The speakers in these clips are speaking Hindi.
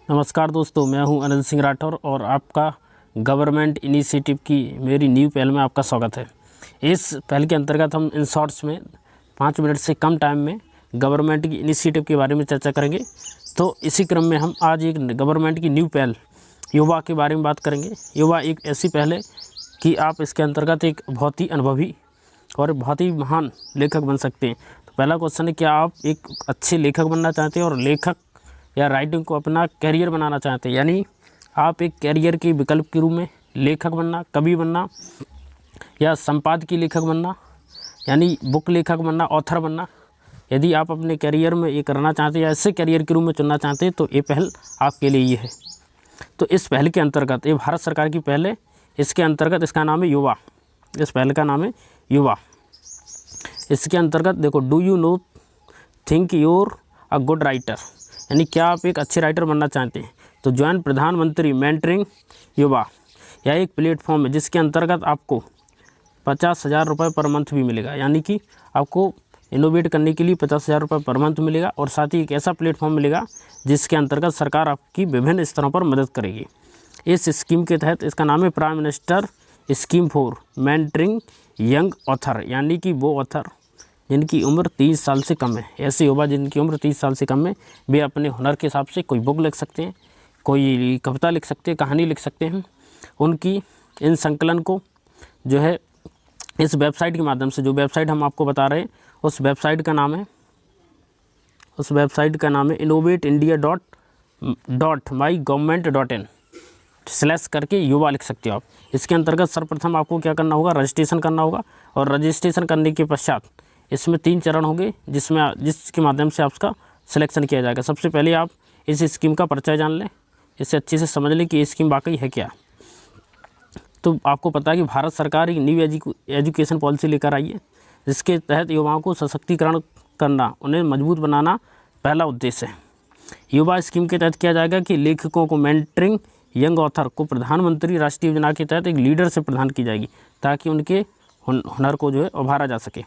नमस्कार दोस्तों, मैं हूं अनिल सिंह राठौर और आपका गवर्नमेंट इनिशिएटिव की मेरी न्यू पहल में आपका स्वागत है। इस पहल के अंतर्गत हम इन शॉर्ट्स में 5 मिनट से कम टाइम में गवर्नमेंट की इनिशिएटिव के बारे में चर्चा करेंगे। तो इसी क्रम में हम आज एक गवर्नमेंट की न्यू पहल युवा के बारे में बात करेंगे। युवा एक ऐसी पहल है कि आप इसके अंतर्गत एक बहुत ही अनुभवी और बहुत ही महान लेखक बन सकते हैं। तो पहला क्वेश्चन है, क्या आप एक अच्छे लेखक बनना चाहते हैं और लेखक या राइटिंग को अपना कैरियर बनाना चाहते हैं, यानी आप एक कैरियर के विकल्प के रूप में लेखक बनना, कवि बनना या संपादकीय लेखक बनना, यानी बुक लेखक बनना, ऑथर बनना। यदि आप अपने कैरियर में ये करना चाहते हैं या ऐसे कैरियर के रूप में चुनना चाहते हैं तो ये पहल आपके लिए ये है। तो इस पहल के अंतर्गत, ये भारत सरकार की पहल है, इसके अंतर्गत इसका नाम है युवा। इस पहल का नाम है युवा। इसके अंतर्गत देखो, do you know think you're a good writer, यानी क्या आप एक अच्छे राइटर बनना चाहते हैं तो ज्वाइन प्रधानमंत्री मेंटरिंग युवा। यह एक प्लेटफॉर्म है जिसके अंतर्गत आपको 50,000 रुपये पर मंथ भी मिलेगा, यानी कि आपको इनोवेट करने के लिए 50,000 रुपये पर मंथ मिलेगा। और साथ ही एक ऐसा प्लेटफॉर्म मिलेगा जिसके अंतर्गत सरकार आपकी विभिन्न स्तरों पर मदद करेगी। इस स्कीम के तहत, इसका नाम है prime minister scheme for mentoring young author, यानी कि वो ऑथर जिनकी उम्र 30 साल से कम है। ऐसे युवा जिनकी उम्र 30 साल से कम है, वे अपने हुनर के हिसाब से कोई बुक लिख सकते हैं, कोई कविता लिख सकते हैं, कहानी लिख सकते हैं। उनकी इन संकलन को जो है इस वेबसाइट के माध्यम से, जो वेबसाइट हम आपको बता रहे हैं, उस वेबसाइट का नाम है innovateindia.mygovernment.in / करके युवा लिख सकते हो आप। इसके अंतर्गत सर्वप्रथम आपको क्या करना होगा, रजिस्ट्रेशन करना होगा। और रजिस्ट्रेशन करने के पश्चात इसमें 3 चरण होंगे जिसके माध्यम से आपका सिलेक्शन किया जाएगा। सबसे पहले आप इस स्कीम का परिचय जान लें, इसे अच्छे से समझ लें कि ये स्कीम वाकई है क्या। तो आपको पता है कि भारत सरकार एक न्यू एजुकेशन पॉलिसी लेकर आई है, जिसके तहत युवाओं को सशक्तिकरण करना, उन्हें मजबूत बनाना पहला उद्देश्य है। युवा स्कीम के तहत किया जाएगा कि लेखकों को मेंटरिंग यंग ऑथर को प्रधानमंत्री राष्ट्रीय योजना के तहत एक लीडरशिप प्रदान की जाएगी, ताकि उनके हुनर को जो है उभारा जा सके।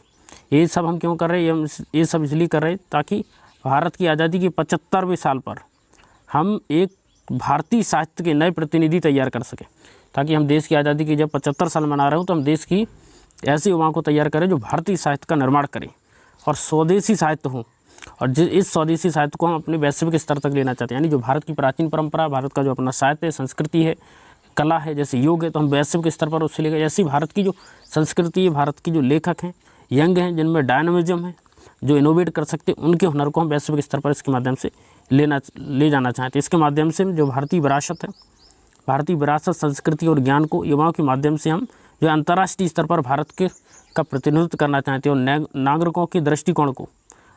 ये सब हम क्यों कर रहे हैं, ये सब इसलिए कर रहे हैं ताकि भारत की आज़ादी के 75वें साल पर हम एक भारतीय साहित्य के नए प्रतिनिधि तैयार कर सकें, ताकि हम देश की आज़ादी की जब 75 साल मना रहे हो तो हम देश की ऐसे युवाओं को तैयार करें जो भारतीय साहित्य का निर्माण करें और स्वदेशी साहित्य हो। और इस स्वदेशी साहित्य को हम अपने वैश्विक स्तर तक लेना चाहते हैं, यानी जो भारत की प्राचीन परंपरा, भारत का जो अपना साहित्य है, संस्कृति है, कला है, जैसे योग है, तो हम वैश्विक स्तर पर उससे लेकर, ऐसी भारत की जो संस्कृति है, भारत की जो लेखक हैं, यंग हैं, जिनमें डायनामिज्म है, जो इनोवेट कर सकते हैं, उनके हुनर को हम वैश्विक स्तर पर इसके माध्यम से ले जाना चाहते हैं। इसके माध्यम से जो भारतीय विरासत है, भारतीय विरासत, संस्कृति और ज्ञान को युवाओं के माध्यम से हम जो अंतर्राष्ट्रीय स्तर पर भारत का प्रतिनिधित्व करना चाहते हैं। और नागरिकों के दृष्टिकोण को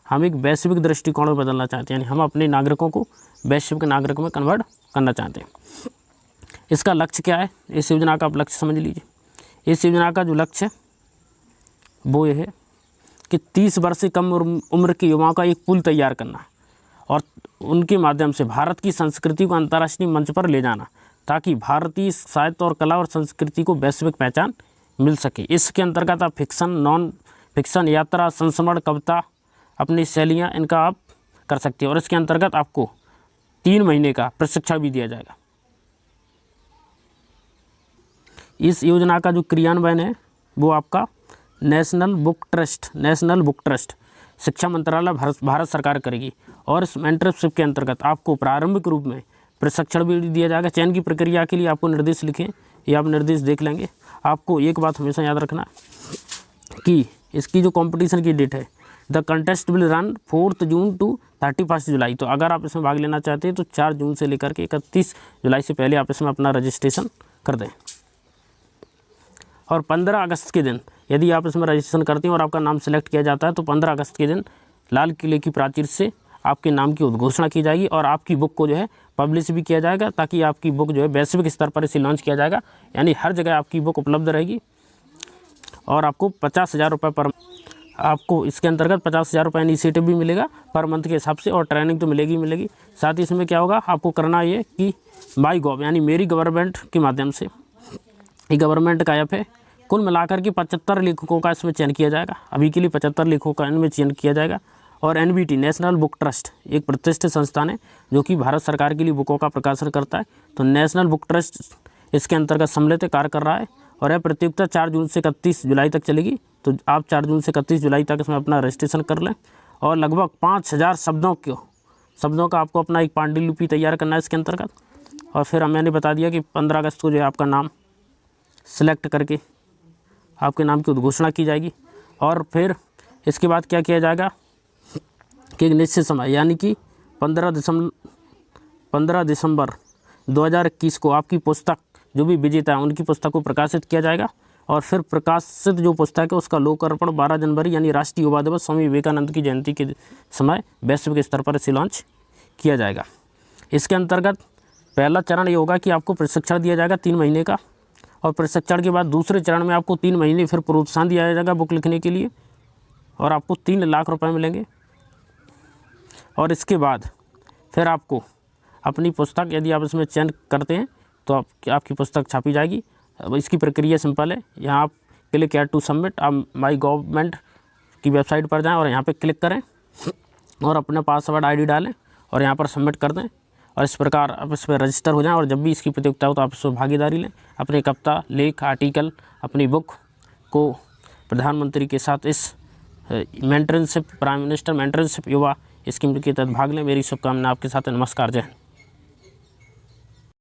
हम एक वैश्विक दृष्टिकोण में बदलना चाहते हैं, यानी हम अपने नागरिकों को वैश्विक नागरिक में कन्वर्ट करना चाहते हैं। इसका लक्ष्य क्या है, इस योजना का आप लक्ष्य समझ लीजिए। इस योजना का जो लक्ष्य है वो ये है कि 30 वर्ष से कम उम्र के युवाओं का एक पूल तैयार करना और उनके माध्यम से भारत की संस्कृति को अंतर्राष्ट्रीय मंच पर ले जाना, ताकि भारतीय साहित्य और कला और संस्कृति को वैश्विक पहचान मिल सके। इसके अंतर्गत आप फिक्शन, नॉन फिक्शन, यात्रा, संस्मरण, कविता, अपनी शैलियाँ, इनका आप कर सकते हैं। और इसके अंतर्गत आपको 3 महीने का प्रशिक्षण भी दिया जाएगा। इस योजना का जो क्रियान्वयन है वो आपका नेशनल बुक ट्रस्ट शिक्षा मंत्रालय भारत सरकार करेगी। और इस मेंटरशिप के अंतर्गत आपको प्रारंभिक रूप में प्रशिक्षण भी दिया जाएगा। चयन की प्रक्रिया के लिए आपको निर्देश लिखें, ये आप निर्देश देख लेंगे। आपको एक बात हमेशा याद रखना कि इसकी जो कंपटीशन की डेट है, the contest will run 4 June to 31 जुलाई। तो अगर आप इसमें भाग लेना चाहते हैं तो 4 जून से लेकर के 31 जुलाई से पहले आप इसमें अपना रजिस्ट्रेशन कर दें। और 15 अगस्त के दिन यदि आप इसमें रजिस्ट्रेशन करते हैं और आपका नाम सेलेक्ट किया जाता है तो 15 अगस्त के दिन लाल किले की प्राचीर से आपके नाम की उद्घोषणा की जाएगी और आपकी बुक को जो है पब्लिश भी किया जाएगा, ताकि आपकी बुक जो है वैश्विक स्तर पर इसे लॉन्च किया जाएगा, यानी हर जगह आपकी बुक उपलब्ध रहेगी। और आपको 50,000 रुपये पर, आपको इसके अंतर्गत 50,000 रुपये इनिशिएटिव भी मिलेगा पर मंथ के हिसाब से, और ट्रेनिंग तो मिलेगी। साथ ही इसमें क्या होगा, आपको करना ये कि माई गॉव यानी मेरी गवर्नमेंट के माध्यम से, ये गवर्नमेंट का ऐप है, कुल मिलाकर के 75 लेखकों का इसमें चयन किया जाएगा। अभी के लिए 75 लेखकों का इनमें चयन किया जाएगा और NBT नेशनल बुक ट्रस्ट एक प्रतिष्ठित संस्थान है जो कि भारत सरकार के लिए बुकों का प्रकाशन करता है। तो नेशनल बुक ट्रस्ट इसके अंतर्गत सम्मिलित कार्य कर रहा है और यह प्रतियोगिता 4 जून से 31 जुलाई तक चलेगी। तो आप 4 जून से 31 जुलाई तक इसमें अपना रजिस्ट्रेशन कर लें और लगभग 5000 शब्दों का आपको अपना एक पांडुलिपि तैयार करना है इसके अंतर्गत। और फिर मैंने बता दिया कि 15 अगस्त को जो है आपका नाम सेलेक्ट करके आपके नाम की उद्घोषणा की जाएगी। और फिर इसके बाद क्या किया जाएगा कि एक निश्चित समय यानी कि 15 दिसंबर 2021 को आपकी पुस्तक जो भी विजेता है उनकी पुस्तक को प्रकाशित किया जाएगा। और फिर प्रकाशित जो पुस्तक है उसका लोकार्पण 12 जनवरी यानी राष्ट्रीय युवा दिवस स्वामी विवेकानंद की जयंती के समय वैश्विक स्तर पर इसे लॉन्च किया जाएगा। इसके अंतर्गत पहला चरण ये होगा कि आपको प्रशिक्षण दिया जाएगा 3 महीने का, और प्रशिक्षण के बाद दूसरे चरण में आपको 3 महीने फिर प्रोत्साहन दिया जाएगा बुक लिखने के लिए और आपको 3 लाख रुपए मिलेंगे। और इसके बाद फिर आपको अपनी पुस्तक यदि आप इसमें चयन करते हैं तो आपकी पुस्तक छापी जाएगी। अब इसकी प्रक्रिया सिंपल है, यहाँ आप क्लिक हेयर टू सबमिट, आप माई गवर्नमेंट की वेबसाइट पर जाएं और यहाँ पे क्लिक करें और अपना पासवर्ड ID डालें और यहाँ पर सबमिट कर दें। और इस प्रकार आप इस पर रजिस्टर हो जाएं और जब भी इसकी प्रतियोगिता हो तो आप इसमें भागीदारी लें। अपने कविता, लेख, आर्टिकल, अपनी बुक को प्रधानमंत्री के साथ इस मेंटरशिप, प्राइम मिनिस्टर मेंटरशिप युवा स्कीम के तहत भाग लें। मेरी शुभकामना आपके साथ है। नमस्कार, जय हिंद।